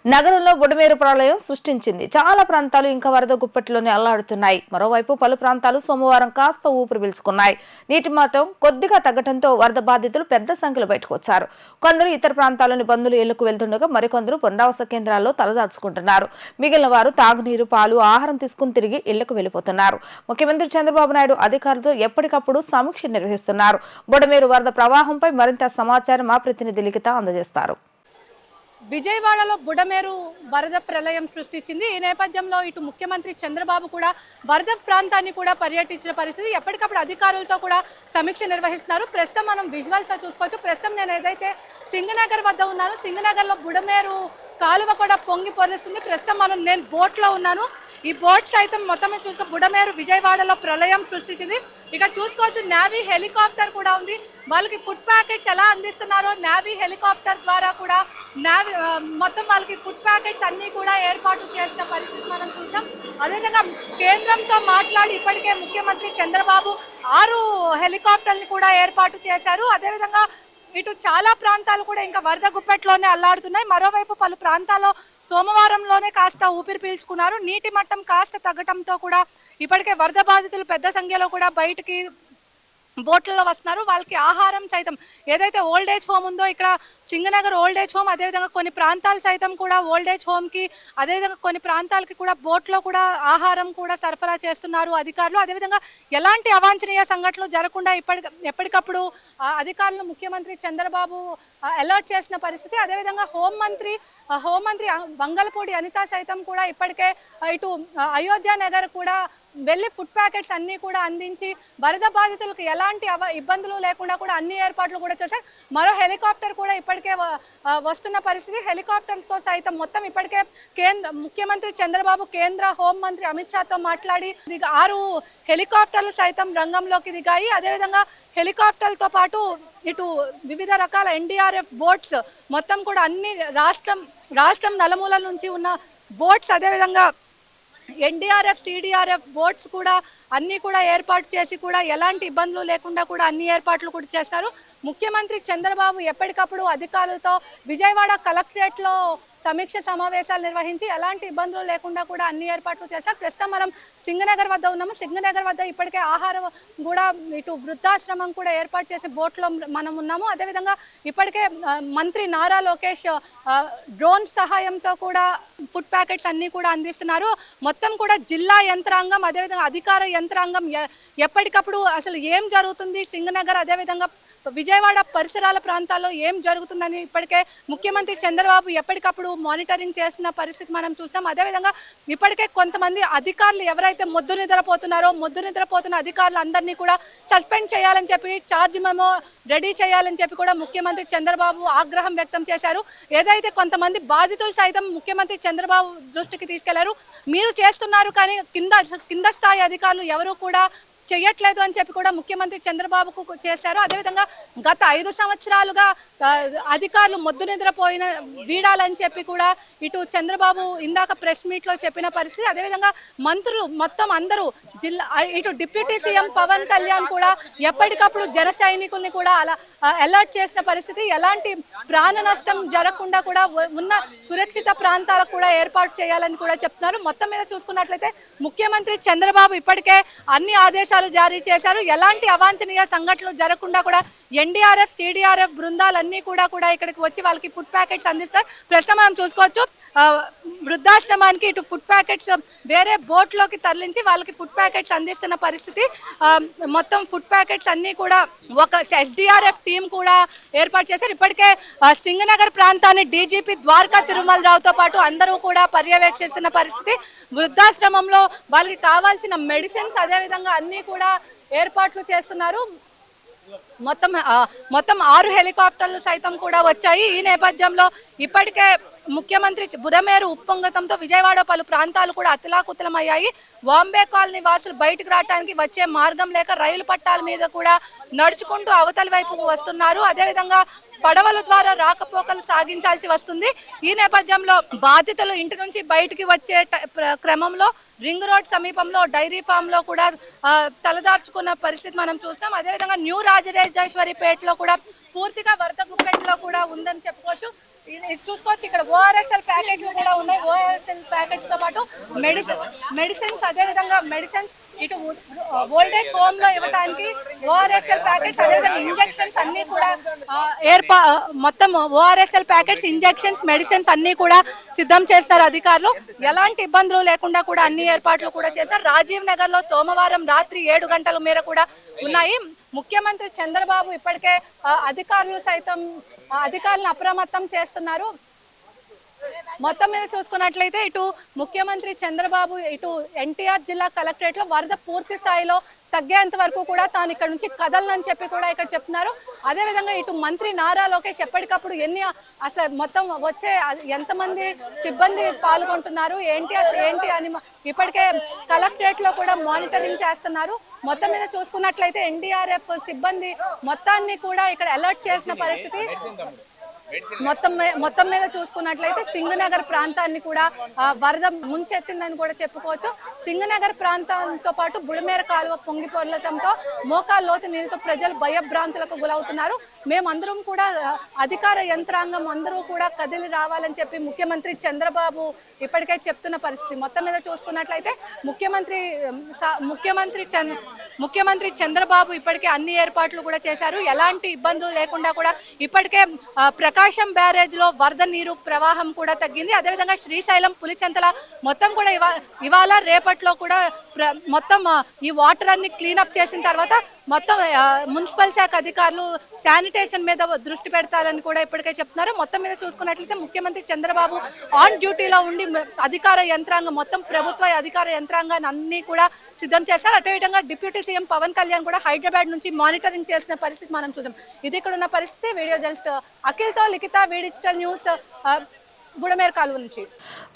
నగరంలో బుడమేరు ప్రళయం సృష్టించింది. చాలా ప్రాంతాలు ఇంకా వరద గుప్పెట్లోనే అల్లాడుతున్నాయి. మరోవైపు పలు ప్రాంతాలు సోమవారం కాస్త ఊపిరి పీల్చుకున్నాయి. నీటి మట్టం కొద్దిగా తగ్గడంతో వరద బాధితులు పెద్ద సంఖ్యలో బయటకు వచ్చారు. కొందరు ఇతర ప్రాంతాల్లోని బంధువులు ఇళ్లకు వెళ్తుండగా మరికొందరు పునరావాస కేంద్రాల్లో తలదాచుకుంటున్నారు. మిగిలిన వారు తాగునీరు, పాలు, ఆహారం తీసుకుని తిరిగి ఇళ్లకు వెళ్లిపోతున్నారు. ముఖ్యమంత్రి చంద్రబాబు నాయుడు అధికారులతో ఎప్పటికప్పుడు సమీక్ష నిర్వహిస్తున్నారు. బుడమేరు వరద ప్రవాహంపై మరింత సమాచారం మా ప్రతినిధి లిఖిత అందజేస్తారు. విజయవాడలో బుడమేరు వరద ప్రళయం సృష్టించింది. ఈ నేపథ్యంలో ఇటు ముఖ్యమంత్రి చంద్రబాబు కూడా వరద ప్రాంతాన్ని కూడా పర్యటించిన పరిస్థితి. ఎప్పటికప్పుడు అధికారులతో కూడా సమీక్ష నిర్వహిస్తున్నారు. ప్రస్తుతం మనం విజువల్స్ లో చూసుకోవచ్చు. ప్రస్తుతం నేను ఏదైతే సింగనగర్ వద్ద ఉన్నాను, సింగనగర్ లో బుడమేరు కాలువ కూడా పొంగి పొరుస్తుంది. ప్రస్తుతం నేను బోట్ లో ఉన్నాను. ఈ బోట్ సైతం మొత్తం చూసుకున్న బుడమేరు విజయవాడలో ప్రళయం సృష్టించింది. ఇక చూసుకోవచ్చు, నేవీ హెలికాప్టర్ కూడా ఉంది. వాళ్ళకి ఫుడ్ ప్యాకెట్స్ ఎలా అందిస్తున్నారో నేవీ హెలికాప్టర్ ద్వారా కూడా మొత్తం వాళ్ళకి ఫుడ్ ప్యాకెట్స్ అన్ని కూడా ఏర్పాటు చేసిన పరిస్థితి మనం చూసాం. అదేవిధంగా కేంద్రంతో మాట్లాడి ఇప్పటికే ముఖ్యమంత్రి చంద్రబాబు 6 హెలికాప్టర్ని కూడా ఏర్పాటు చేశారు. అదేవిధంగా ఇటు చాలా ప్రాంతాలు కూడా ఇంకా వరద గుప్పెట్లోనే అల్లాడుతున్నాయి. మరోవైపు పలు ప్రాంతాల్లో సోమవారంలోనే కాస్త ఊపిరి పీల్చుకున్నారు. నీటి మట్టం కాస్త తగ్గటంతో కూడా ఇప్పటికే వరద బాధితులు పెద్ద సంఖ్యలో కూడా బయటికి బోట్లలో వస్తున్నారు. వాళ్ళకి ఆహారం సైతం ఏదైతే ఓల్డ్ ఏజ్ హోమ్ ఉందో, ఇక్కడ సింగనగర్ ఓల్డ్ ఏజ్ హోమ్, అదేవిధంగా కొన్ని ప్రాంతాలు సైతం కూడా ఓల్డ్ ఏజ్ హోమ్కి, అదేవిధంగా కొన్ని ప్రాంతాలకి కూడా బోట్లో కూడా ఆహారం కూడా సరఫరా చేస్తున్నారు అధికారులు. అదేవిధంగా ఎలాంటి అవాంఛనీయ సంఘటనలు జరగకుండా ఎప్పటికప్పుడు అధికారులు ముఖ్యమంత్రి చంద్రబాబు అలర్ట్ చేసిన పరిస్థితి. అదేవిధంగా హోంమంత్రి వంగలపూడి అనిత సైతం కూడా ఇప్పటికే ఇటు అయోధ్య నగర్ కూడా వెళ్ళి ఫుడ్ ప్యాకెట్స్ అన్ని కూడా అందించి వరద బాధితులకు ఎలాంటి ఇబ్బందులు లేకుండా కూడా అన్ని ఏర్పాట్లు కూడా చేశారు. మరో హెలికాప్టర్ కూడా ఇప్పటికే వస్తున్న పరిస్థితి. హెలికాప్టర్తో సైతం మొత్తం ఇప్పటికే ముఖ్యమంత్రి చంద్రబాబు కేంద్ర హోంమంత్రి అమిత్ షాతో మాట్లాడి 6 హెలికాప్టర్లు సైతం రంగంలోకి దిగాయి. అదేవిధంగా హెలికాప్టర్లతో పాటు ఇటు వివిధ రకాల ఎన్డీఆర్ఎఫ్ బోట్స్ మొత్తం కూడా అన్ని రాష్ట్రం నలుమూలల నుంచి ఉన్న బోట్స్, అదేవిధంగా ఎన్డీఆర్ఎఫ్, సిడిఆర్ఎఫ్ బోట్స్ కూడా అన్ని కూడా ఏర్పాటు చేసి కూడా ఎలాంటి ఇబ్బందులు లేకుండా కూడా అన్ని ఏర్పాట్లు కూడా చేస్తారు. ముఖ్యమంత్రి చంద్రబాబు ఎప్పటికప్పుడు అధికారులతో విజయవాడ కలెక్టరేట్లో సమీక్ష సమావేశాలు నిర్వహించి ఎలాంటి ఇబ్బందులు లేకుండా కూడా అన్ని ఏర్పాట్లు చేస్తారు. ప్రస్తుతం మనం సింగనగర్ వద్ద ఉన్నాము. సింగనగర్ వద్ద ఇప్పటికే ఆహారం కూడా ఇటు వృద్ధాశ్రమం కూడా ఏర్పాటు చేసి బోట్లో మనం ఉన్నాము. అదేవిధంగా ఇప్పటికే మంత్రి నారా లోకేష్ డ్రోన్ సహాయంతో కూడా ఫుడ్ ప్యాకెట్స్ అన్ని కూడా అందిస్తున్నారు. మొత్తం కూడా జిల్లా యంత్రాంగం, అదేవిధంగా అధికార యంత్రాంగం ఎప్పటికప్పుడు అసలు ఏం జరుగుతుంది సింగనగర్, అదేవిధంగా విజయవాడ పరిసరాల ప్రాంతాల్లో ఏం జరుగుతుందని ఇప్పటికే ముఖ్యమంత్రి చంద్రబాబు ఎప్పటికప్పుడు మానిటరింగ్ చేస్తున్న పరిస్థితి మనం చూస్తాం. అదేవిధంగా ఇప్పటికే కొంతమంది అధికారులు ఎవరైతే మొద్దు నిద్రపోతున్న అధికారులు అందరినీ కూడా సస్పెండ్ చేయాలని చెప్పి, ఛార్జ్ మెమో రెడీ చేయాలని చెప్పి కూడా ముఖ్యమంత్రి చంద్రబాబు ఆగ్రహం వ్యక్తం చేశారు. ఏదైతే కొంతమంది బాధితులు సైతం ముఖ్యమంత్రి చంద్రబాబు దృష్టికి తీసుకెళ్లారు. మీరు చేస్తున్నారు కానీ కింద స్థాయి అధికారులు ఎవరు కూడా చేయట్లేదు అని చెప్పి కూడా ముఖ్యమంత్రి చంద్రబాబుకు చేశారు. అదేవిధంగా గత 5 సంవత్సరాలుగా అధికారులు మొద్దు నిద్రపోయిన వీడాలని చెప్పి కూడా ఇటు చంద్రబాబు ఇందాక ప్రెస్ మీట్ లో చెప్పిన పరిస్థితి. అదేవిధంగా మంత్రులు మొత్తం అందరూ ఇటు డిప్యూటీ సీఎం పవన్ కళ్యాణ్ కూడా ఎప్పటికప్పుడు జన సైనికుల్ని కూడా అలా అలర్ట్ చేసిన పరిస్థితి. ఎలాంటి ప్రాణ నష్టం జరగకుండా కూడా ఉన్న సురక్షిత ప్రాంతాలకు కూడా ఏర్పాటు చేయాలని కూడా చెప్తున్నారు. మొత్తం మీద చూసుకున్నట్లయితే ముఖ్యమంత్రి చంద్రబాబు ఇప్పటికే అన్ని ఆదేశాలు ఆదేశాలు జారీ చేశారు. ఎలాంటి అవాంఛనీయ సంఘటనలు జరగకుండా కూడా ఎన్డీఆర్ఎఫ్, టీడీఆర్ఎఫ్ బృందాలన్నీ కూడా ఇక్కడికి వచ్చి వాళ్ళకి ఫుడ్ ప్యాకెట్స్ అందిస్తారు. ప్రస్తుతం మనం చూసుకోవచ్చు వృద్ధాశ్రమానికి ఇటు ఫుడ్ ప్యాకెట్స్ వేరే బోట్లోకి తరలించి వాళ్ళకి ఫుడ్ ప్యాకెట్స్ అందిస్తున్న పరిస్థితి. మొత్తం ఫుడ్ ప్యాకెట్స్ అన్ని కూడా ఒక ఎస్డీఆర్ఎఫ్ టీం కూడా ఏర్పాటు చేశారు. ఇప్పటికే సింగనగర్ ప్రాంతాన్ని డీజీపీ ద్వారకా తిరుమల రావుతో పాటు అందరూ కూడా పర్యవేక్షిస్తున్న పరిస్థితి. వృద్ధాశ్రమంలో వాళ్ళకి కావాల్సిన మెడిసిన్స్ అదేవిధంగా అన్ని కూడా ఏర్పాట్లు చేస్తున్నారు. మొత్తం 6 హెలికాప్టర్లు సైతం కూడా వచ్చాయి. ఈ నేపథ్యంలో ఇప్పటికే ముఖ్యమంత్రి బుడమేరు ఉప్పొంగతంతో విజయవాడ పలు ప్రాంతాలు కూడా అతలాకుతలమయ్యాయి. బాంబే కాలనీ వాసులు బయటకు రావడానికి వచ్చే మార్గం లేక రైలు పట్టాల మీద కూడా నడుచుకుంటూ అవతలి వైపుకు వస్తున్నారు. అదేవిధంగా పడవల ద్వారా రాకపోకలు సాగించాల్సి వస్తుంది. ఈ నేపథ్యంలో బాధితులు ఇంటి నుంచి బయటికి వచ్చే క్రమంలో రింగ్ రోడ్ సమీపంలో డైరీ ఫామ్ లో కూడా తలదార్చుకున్న పరిస్థితి మనం చూస్తాం. అదేవిధంగా న్యూ రాజరాజేశ్వరిపేటలో కూడా పూర్తిగా వరద గుప్పెట్లో కూడా ఉందని చెప్పుకోవచ్చు. చూసుకోవచ్చు ఇక్కడ ఓఆర్ఎస్ఎల్ ప్యాకెట్లు కూడా ఉన్నాయి. ఓఆర్ఎస్ఎల్ ప్యాకెట్స్ తో పాటు మెడిసిన్స్ అదేవిధంగా మెడిసిన్స్ ఇటు ఓల్డేజ్ హోమ్ లో ఇవ్వడానికి ఓఆర్ఎస్ఎల్ ప్యాకెట్స్ అదేవిధంగా ఇంజెక్షన్స్ అన్ని కూడా మొత్తం ఓఆర్ఎస్ఎల్ ప్యాకెట్స్, ఇంజెక్షన్స్, మెడిసిన్స్ అన్ని కూడా సిద్ధం చేస్తారు అధికారులు. ఎలాంటి ఇబ్బందులు లేకుండా కూడా అన్ని ఏర్పాట్లు కూడా చేస్తారు. రాజీవ్ నగర్ లో సోమవారం రాత్రి 7 గంటల మేర కూడా ఉన్నాయి. ముఖ్యమంత్రి చంద్రబాబు ఇప్పటికే అధికారులను అప్రమత్తం చేస్తున్నారు. మొత్తం మీద చూసుకున్నట్లయితే ఇటు ముఖ్యమంత్రి చంద్రబాబు ఇటు ఎన్టీఆర్ జిల్లా కలెక్టరేట్ లో వరద పూర్తి స్థాయిలో తగ్గేంత వరకు కూడా తాను ఇక్కడ నుంచి కదలనని చెప్పి కూడా ఇక్కడ చెప్తున్నారు. అదేవిధంగా ఇటు మంత్రి నారా లోకేష్ ఎప్పటికప్పుడు అసలు మొత్తం వచ్చే ఎంతమంది సిబ్బంది పాల్గొంటున్నారు ఏంటి అని ఇప్పటికే కలెక్టరేట్ లో కూడా మానిటరింగ్ చేస్తున్నారు. మొత్తం మీద చూసుకున్నట్లయితే ఎన్డీఆర్ఎఫ్ సిబ్బంది మొత్తాన్ని కూడా ఇక్కడ అలర్ట్ చేసిన పరిస్థితి. మొత్తం మీద చూసుకున్నట్లయితే సింగనగర్ ప్రాంతాన్ని కూడా వరద ముంచెత్తిందని కూడా చెప్పుకోవచ్చు. సింగనగర్ ప్రాంతంతో పాటు బుడమేర కాలువ పొంగి పొర్లటంతో మోకాలు లోతు నీళ్ళతో ప్రజలు భయభ్రాంతులకు గురవుతున్నారు. మేమందరం కూడా అధికార యంత్రాంగం అందరూ కూడా కదిలి రావాలని చెప్పి ముఖ్యమంత్రి చంద్రబాబు ఇప్పటికే చెప్తున్న పరిస్థితి. మొత్తం మీద చూసుకున్నట్లయితే ముఖ్యమంత్రి చంద్రబాబు ఇప్పటికే అన్ని ఏర్పాట్లు కూడా చేశారు. ఎలాంటి ఇబ్బందులు లేకుండా కూడా ఇప్పటికే ప్రకాశం బ్యారేజ్ లో వరద నీరు ప్రవాహం కూడా తగ్గింది. అదేవిధంగా శ్రీశైలం, పులిచెంతల మొత్తం కూడా ఇవాళ రేపట్లో కూడా మొత్తం ఈ వాటర్ అన్ని క్లీనప్ చేసిన తర్వాత మొత్తం మున్సిపల్ శాఖ అధికారులు శానిటేషన్ మీద దృష్టి పెడతారని కూడా ఇప్పటికే చెప్తున్నారు. మొత్తం మీద చూసుకున్నట్లయితే ముఖ్యమంత్రి చంద్రబాబు ఆన్ డ్యూటీలో ఉండి అధికార యంత్రాంగం మొత్తం ప్రభుత్వ అధికార యంత్రాంగాన్ని అన్ని కూడా సిద్ధం చేస్తారు. అదేవిధంగా డిప్యూటీ సీఎం పవన్ కళ్యాణ్ కూడా హైదరాబాద్ నుంచి మానిటరింగ్ చేసిన పరిస్థితి మనం చూద్దాం. ఇది ఇక్కడ ఉన్న పరిస్థితి. వీడియో జర్నలిస్ట్ అఖిల్తో లిఖిత, వి డిజిటల్ న్యూస్, బుడమేరు కాలువ నుంచి.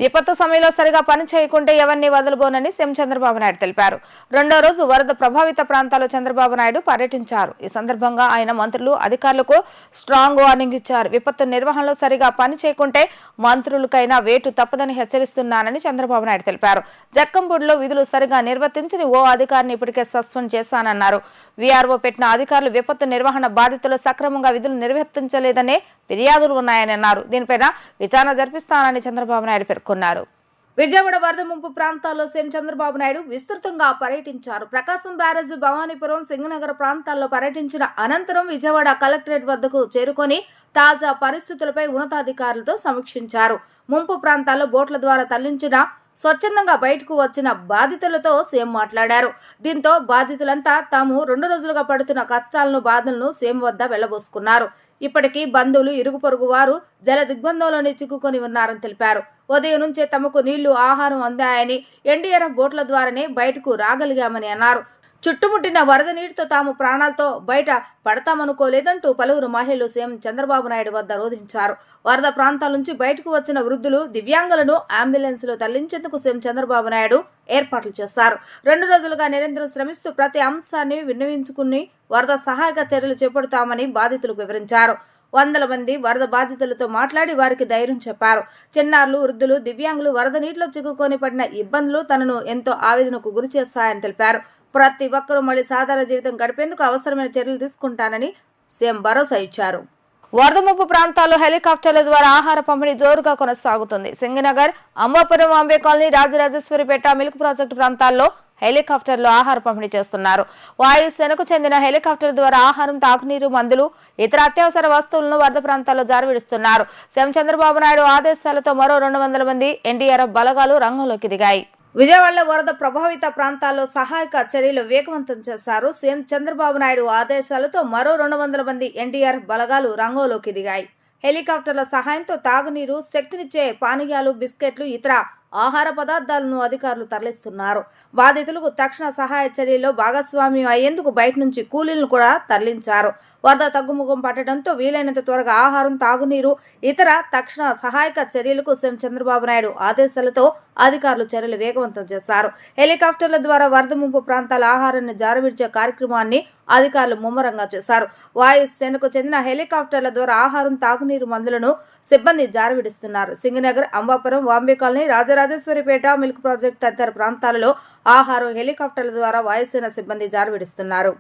విపత్తు సమయంలో సరిగా పని చేయకుంటే ఎవరిని వదలబోనని సీఎం చంద్రబాబు నాయుడు తెలిపారు. 2వ రోజు వరద ప్రభావిత ప్రాంతాల్లో చంద్రబాబు నాయుడు పర్యటించారు. ఈ సందర్భంగా ఆయన మంత్రులు, అధికారులకు స్ట్రాంగ్ వార్నింగ్ ఇచ్చారు. విపత్తు నిర్వహణలో సరిగా పని చేయకుంటే మంత్రులకైనా వేటు తప్పదని హెచ్చరిస్తున్నానని చంద్రబాబు నాయుడు తెలిపారు. జక్కంపూడిలో విధులు సరిగా నిర్వర్తించని ఓ అధికారిని ఇప్పటికే సస్పెండ్ చేశానన్నారు. వీఆర్ఓ పెట్టిన అధికారులు విపత్తు నిర్వహణ బాధితులు సక్రమంగా విధులు నిర్వర్తించలేదనే ఫిర్యాదులు ఉన్నాయని అన్నారు. దీనిపైన విచారణ జరిపిస్తానని చంద్రబాబు నాయుడు పేర్కొన్నారు. విజయవాడ వరద ముంపు ప్రాంతాల్లో సీఎం చంద్రబాబు నాయుడు విస్తృతంగా పర్యటించారు. ప్రకాశం బ్యారేజ్, భవానీపురం, సింగనగర్ ప్రాంతాల్లో పర్యటించిన అనంతరం విజయవాడ కలెక్టరేట్ వద్దకు చేరుకొని తాజా పరిస్థితులపై ఉన్నతాధికారులతో సమీక్షించారు. ముంపు ప్రాంతాల్లో బోట్ల ద్వారా తరలించిన స్వచ్ఛందంగా బయటకు వచ్చిన బాధితులతో సీఎం మాట్లాడారు. దీంతో బాధితులంతా తాము 2 రోజులుగా పడుతున్న కష్టాలను, బాధలను సీఎం వద్ద వెళ్లబోసుకున్నారు. ఇప్పటికీ బంధువులు, ఇరుగు పొరుగు వారు జల దిగ్బంధంలోనే చిక్కుకొని ఉన్నారని తెలిపారు. ఉదయం నుంచే తమకు నీళ్లు, ఆహారం అందాయని, ఎన్డీఆర్ఎఫ్ బోట్ల ద్వారానే బయటకు రాగలిగామని అన్నారు. చుట్టుముట్టిన వరద నీటితో తాము ప్రాణాలతో బయట పడతామనుకోలేదంటూ పలువురు మహిళలు సీఎం చంద్రబాబు నాయుడు వద్ద రోధించారు. వరద ప్రాంతాల నుంచి బయటకు వచ్చిన వృద్ధులు, దివ్యాంగులను అంబులెన్స్ లో తరలించేందుకు సీఎం చంద్రబాబు నాయుడు ఏర్పాట్లు చేశారు. 2 రోజులుగా నిరంతరం శ్రమిస్తూ ప్రతి అంశాన్ని విన్నవించుకుని వరద సహాయక చర్యలు చేపడతామని బాధితులకు వివరించారు. 100 మంది వరద బాధితులతో మాట్లాడి వారికి ధైర్యం చెప్పారు. చిన్నారులు, వృద్ధులు, దివ్యాంగులు వరద నీటిలో చిక్కుకొని పడిన ఇబ్బందులు తనను ఎంతో ఆవేదనకు గురి చేస్తాయని తెలిపారు. ప్రతి ఒక్కరూ మళ్లీ సాధారణ జీవితం గడిపేందుకు అవసరమైన చర్యలు తీసుకుంటానని సీఎం భరోసా ఇచ్చారు. వరద ముప్పు ప్రాంతాల్లో హెలికాప్టర్ల ద్వారా ఆహార పంపిణీ జోరుగా కొనసాగుతుంది. Singh Nagar, Ambapuram, Bombay colony, Rajarajeswaripeta, milk project ప్రాంతాల్లో హెలికాప్టర్లో ఆహార పంపిణీ చేస్తున్నారు. వాయుసేనకు చెందిన హెలికాప్టర్ ద్వారా ఆహారం, తాగునీరు, మందులు, ఇతర అత్యవసర వస్తువులను వరద ప్రాంతాల్లో జారవిడుస్తున్నారు. సీఎం చంద్రబాబు నాయుడు ఆదేశాలతో మరో 200 మంది ఎన్డీఆర్ఎఫ్ బలగాలు రంగంలోకి దిగాయి. విజయవాడలో వరద ప్రభావిత ప్రాంతాల్లో సహాయక చర్యలు వేగవంతం చేశారు. సీఎం చంద్రబాబు నాయుడు ఆదేశాలతో మరో 200 మంది ఎన్డీఆర్ఎఫ్ బలగాలు రంగంలోకి దిగాయి. హెలికాప్టర్ల సహాయంతో తాగునీరు, శక్తినిచ్చే పానీయాలు, బిస్కెట్లు, ఇతర ఆహార పదార్థాలను అధికారులు తరలిస్తున్నారు. బాధితులకు తక్షణ సహాయ చర్యల్లో భాగస్వామ్యం అయ్యేందుకు బయట నుంచి కూలీలను కూడా తరలించారు. వరద తగ్గుముఖం పట్టడంతో వీలైనంత త్వరగా ఆహారం, తాగునీరు, ఇతర తక్షణ సహాయక చర్యలకు సీఎం చంద్రబాబు నాయుడు ఆదేశాలతో అధికారులు చర్యలు వేగవంతం చేశారు. హెలికాప్టర్ల ద్వారా వరద ముంపు ప్రాంతాల ఆహారాన్ని జారవిడిచే కార్యక్రమాన్ని అధికారులు ముమ్మరంగా చేశారు. వాయుసేనకు చెందిన హెలికాప్టర్ల ద్వారా ఆహారం, తాగునీరు, మందులను సిబ్బంది జారవిడుస్తున్నారు. Singhnagar, Ambapuram, Vambay colony, Rajarajeswaripeta, milk project తదితర ప్రాంతాలలో ఆహారం హెలికాప్టర్ల ద్వారా వాయుసేన సిబ్బంది జారవిడుస్తున్నారు.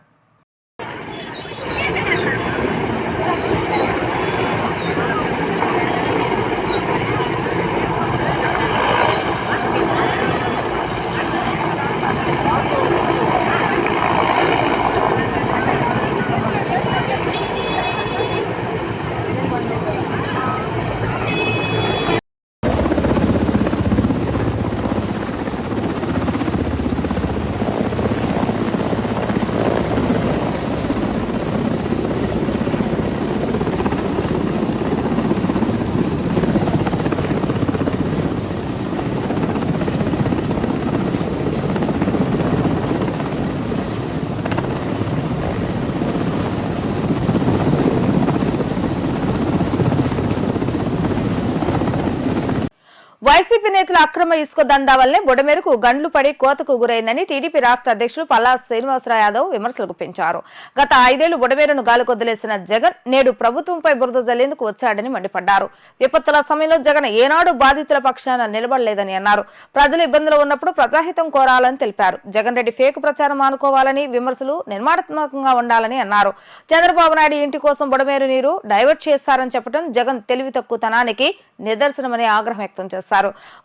వైసీపీ నేతల అక్రమ ఇసుక దందా వల్లే బుడమేరకు గండ్లు పడి కోతకు గురైందని టీడీపీ రాష్ట్ర అధ్యక్షులు పల్లా శ్రీనివాసరావు యాదవ్ విమర్శలు గుప్పించారు. గత 5 ఏళ్లు బుడమేరును గాలికొదిలేసిన జగన్ నేడు ప్రభుత్వంపై బురద జల్లేందుకు వచ్చాడని మండిపడ్డారు. విపత్తుల సమయంలో జగన్ ఏనాడు బాధితుల పక్షాన నిలబడలేదని అన్నారు. ప్రజలు ఇబ్బందులు ఉన్నప్పుడు ప్రజాహితం కోరాలని తెలిపారు. జగన్ రెడ్డి ఫేక్ ప్రచారం మానుకోవాలని, విమర్శలు నిర్మాణాత్మకంగా ఉండాలని అన్నారు. చంద్రబాబు నాయుడు ఇంటి కోసం బుడమేరు నీరు డైవర్ట్ చేస్తారని చెప్పడం జగన్ తెలివి తక్కువతనానికి నిదర్శనమని ఆగ్రహం వ్యక్తం చేశారు.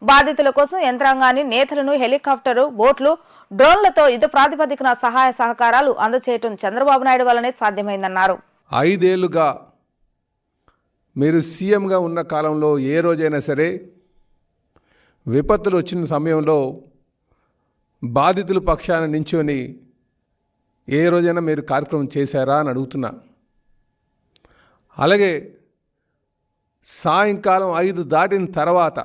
బాధితుల కోసం యంత్రాంగాన్ని, నేతలను, హెలికాప్టరు, బోట్లు, డ్రోన్లతో యుద్ధ ప్రాతిపదికన సహాయ సహకారాలు అందజేయటం చంద్రబాబు నాయుడు వల్లనే సాధ్యమైందన్నారు. 5 ఏళ్లుగా మీరు సీఎంగా ఉన్న కాలంలో ఏ రోజైనా సరే విపత్తులు వచ్చిన సమయంలో బాధితుల పక్షాన నించొని ఏ రోజైనా మీరు కార్యక్రమం చేశారా అని అడుగుతున్నా. అలాగే సాయంకాలం 5 దాటిన తర్వాత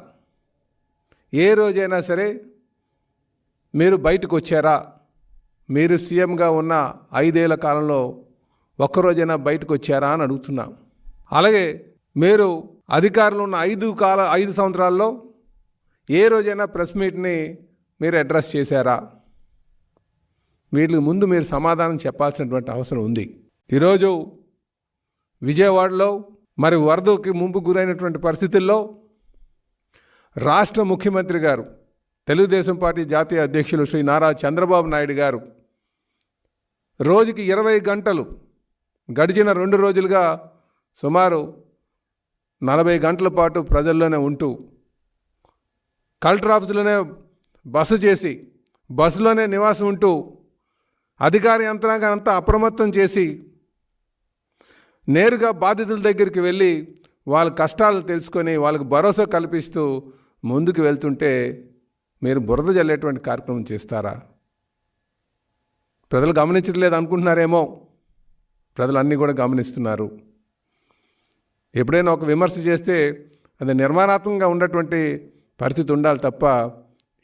ఏ రోజైనా సరే మీరు బయటకు వచ్చారా? మీరు సీఎంగా ఉన్న 5 ఏళ్ల కాలంలో ఒక్కరోజైనా బయటకు వచ్చారా అని అడుగుతున్నా. అలాగే మీరు అధికారంలో ఉన్న 5 సంవత్సరాల్లో ఏ రోజైనా ప్రెస్ మీట్ని మీరు అడ్రస్ చేశారా? వీటికి ముందు మీరు సమాధానం చెప్పాల్సినటువంటి అవసరం ఉంది. ఈరోజు విజయవాడలో మరి వరదకి ముంపు గురైనటువంటి పరిస్థితుల్లో రాష్ట్ర ముఖ్యమంత్రి గారు, తెలుగుదేశం పార్టీ జాతీయ అధ్యక్షులు శ్రీ నారా చంద్రబాబు నాయుడు గారు రోజుకి 20 గంటలు గడిచిన 2 రోజులుగా సుమారు 40 గంటల పాటు ప్రజల్లోనే ఉంటూ కలెక్టర్ ఆఫీసులోనే బస చేసి బస్సులోనే నివాసం ఉంటూ అధికార యంత్రాంగాన్ని అంతా అప్రమత్తం చేసి నేరుగా బాధితుల దగ్గరికి వెళ్ళి వాళ్ళ కష్టాలు తెలుసుకొని వాళ్ళకి భరోసా కల్పిస్తూ ముందుకు వెళ్తుంటే మీరు బురద జల్లేటువంటి కార్యక్రమం చేస్తారా? ప్రజలు గమనించట్లేదు అనుకుంటున్నారేమో. ప్రజలు అన్నీ కూడా గమనిస్తున్నారు. ఎప్పుడైనా ఒక విమర్శ చేస్తే అది నిర్మాణాత్మకంగా ఉన్నటువంటి పరిస్థితి ఉండాలి తప్ప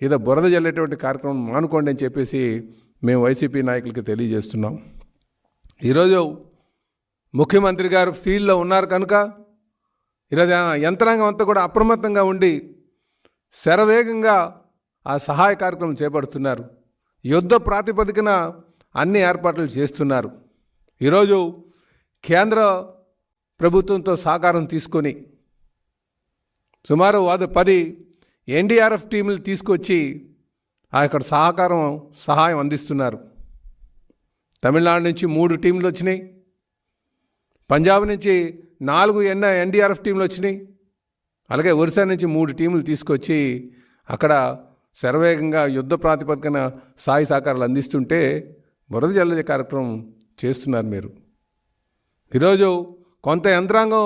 ఏదో బురద జల్లేటువంటి కార్యక్రమం మానుకోండి అని చెప్పేసి మేము వైసీపీ నాయకులకి తెలియజేస్తున్నాం. ఈరోజు ముఖ్యమంత్రి గారు ఫీల్డ్లో ఉన్నారు కనుక ఈరోజు యంత్రాంగం అంతా కూడా అప్రమత్తంగా ఉండి శరవేగంగా ఆ సహాయ కార్యక్రమం చేపడుతున్నారు. యుద్ధ ప్రాతిపదికన అన్ని ఏర్పాట్లు చేస్తున్నారు. ఈరోజు కేంద్ర ప్రభుత్వంతో సహకారం తీసుకొని సుమారు 10 ఎన్డీఆర్ఎఫ్ టీములు తీసుకొచ్చి అక్కడ సహాయం అందిస్తున్నారు. తమిళనాడు నుంచి 3 టీంలు వచ్చినాయి. పంజాబ్ నుంచి 4 ఎన్డీఆర్ఎఫ్ టీంలు వచ్చినాయి. అలాగే ఒరిస్సా నుంచి 3 టీములు తీసుకొచ్చి అక్కడ శరవేగంగా యుద్ధ ప్రాతిపదికన సాయి సహకారాలు అందిస్తుంటే బురద జల్లే కార్యక్రమం చేస్తున్నారు మీరు. ఈరోజు కొంత యంత్రాంగం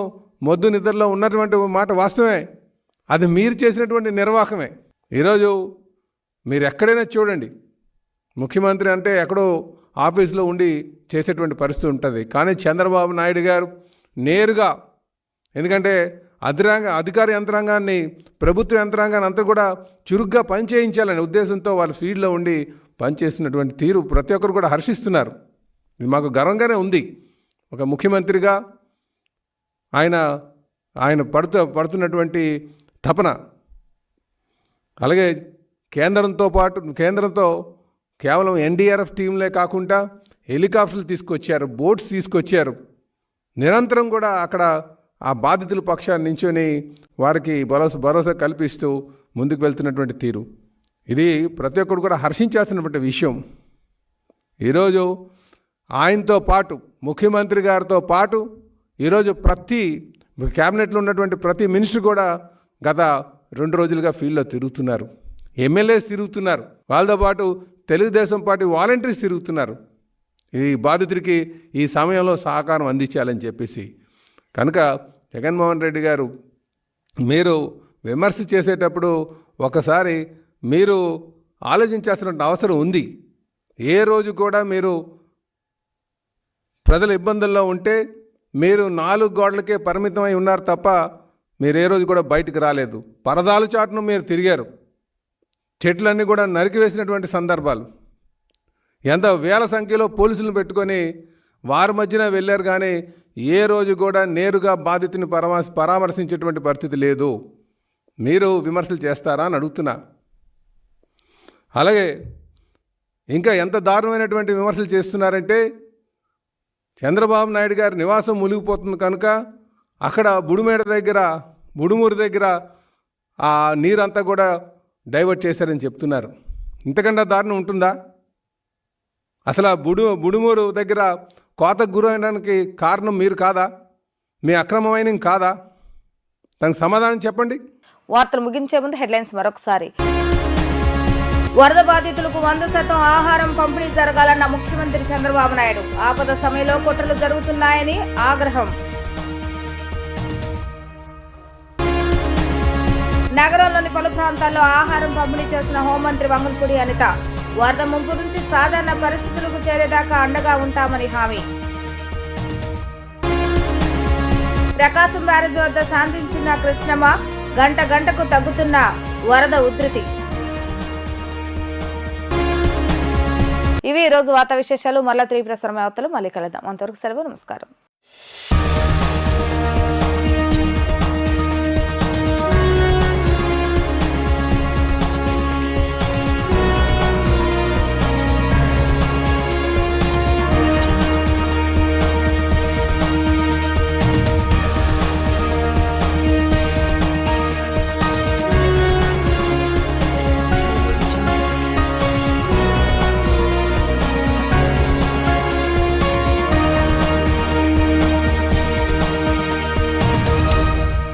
మొద్దు నిద్రలో ఉన్నటువంటి మాట వాస్తవమే, అది మీరు చేసినటువంటి నిర్వాహకమే. ఈరోజు మీరు ఎక్కడైనా చూడండి, ముఖ్యమంత్రి అంటే ఎక్కడో ఆఫీసులో ఉండి చేసేటువంటి పరిస్థితి ఉంటుంది. కానీ చంద్రబాబు నాయుడు గారు నేరుగా, ఎందుకంటే అధికార యంత్రాంగాన్ని, ప్రభుత్వ యంత్రాంగాన్ని అంతా కూడా చురుగ్గా పనిచేయించాలనే ఉద్దేశంతో వాళ్ళ ఫీల్డ్లో ఉండి పనిచేస్తున్నటువంటి తీరు ప్రతి ఒక్కరు కూడా హర్షిస్తున్నారు. ఇది మాకు గర్వంగానే ఉంది. ఒక ముఖ్యమంత్రిగా ఆయన పడుతున్నటువంటి తపన, అలాగే కేంద్రంతో కేవలం ఎన్డీఆర్ఎఫ్ టీంలే కాకుండా హెలికాప్టర్లు తీసుకొచ్చారు, బోట్స్ తీసుకొచ్చారు. నిరంతరం కూడా అక్కడ ఆ బాధితుల పక్షాన్ని నించొని వారికి భరోసా కల్పిస్తూ ముందుకు వెళ్తున్నటువంటి తీరు, ఇది ప్రతి ఒక్కరు కూడా హర్షించాల్సినటువంటి విషయం. ఈరోజు ఆయనతో పాటు, ముఖ్యమంత్రి గారితో పాటు ఈరోజు ప్రతి క్యాబినెట్లో ఉన్నటువంటి ప్రతి మినిస్టర్ కూడా గత 2 రోజులుగా ఫీల్డ్లో తిరుగుతున్నారు. ఎమ్మెల్యేస్ తిరుగుతున్నారు, వాళ్ళతో పాటు తెలుగుదేశం పార్టీ వాలంటీర్స్ తిరుగుతున్నారు. ఈ బాధితుడికి ఈ సమయంలో సహకారం అందించాలని చెప్పేసి. కనుక జగన్మోహన్ రెడ్డి గారు, మీరు విమర్శ చేసేటప్పుడు ఒకసారి మీరు ఆలోచించాల్సిన అవసరం ఉంది. ఏ రోజు కూడా మీరు ప్రజల ఇబ్బందుల్లో ఉంటే మీరు 4 గోడలకే పరిమితమై ఉన్నారు తప్ప మీరు ఏ రోజు కూడా బయటకు రాలేదు. పరదాల చాటును మీరు తిరిగారు, చెట్లన్నీ కూడా నరికివేసినటువంటి సందర్భాలు, ఎంత వేల సంఖ్యలో పోలీసులను పెట్టుకొని వారి మధ్యన వెళ్ళారు. కానీ ఏ రోజు కూడా నేరుగా బాధితుని పరామర్శించేటువంటి పరిస్థితి లేదు. మీరు విమర్శలు చేస్తారా అని అడుగుతున్నా. అలాగే ఇంకా ఎంత దారుణమైనటువంటి విమర్శలు చేస్తున్నారంటే, చంద్రబాబు నాయుడు గారి నివాసం మునిగిపోతుంది కనుక అక్కడ బుడుమూరు దగ్గర ఆ నీరంతా కూడా డైవర్ట్ చేశారని చెప్తున్నారు. ఇంతకన్నా దారుణం ఉంటుందా? అసలు ఆ బుడుమూరు దగ్గర కోతకు గురైనడానికి కారణం మీరు కాదా? మీ అక్రమమైన కాదా? దానికి సమాధానం చెప్పండి. వార్తలు ముగించే ముందు హెడ్లైన్స్ మరొకసారి. వరద బాధితులకు 100% ఆహారం పంపిణీ జరగాలన్న ముఖ్యమంత్రి చంద్రబాబు నాయుడు. ఆపద సమయంలో కుట్రలు జరుగుతున్నాయని ఆగ్రహం. నగరంలోని పలు ప్రాంతాల్లో ఆహారం పంపిణీ చేసిన హోంమంత్రి వంగల్పూడి అనిత. వరద ముంపు నుంచి సాధారణ పరిస్థితులకు చేరేదాకా అండగా ఉంటామని హామీ. ప్రకాశం బ్యారేజ్ వద్ద శాంతించిన కృష్ణమ్మ. గంటకు తగ్గుతున్న వరద ఉధృతి. ఇవి ఈరోజు వార్తా విశేషాలు. మరలా 3 ప్రసారం అవతలు మళ్ళీ కలుద్దాం. అంతవరకు సెలవు. నమస్కారం.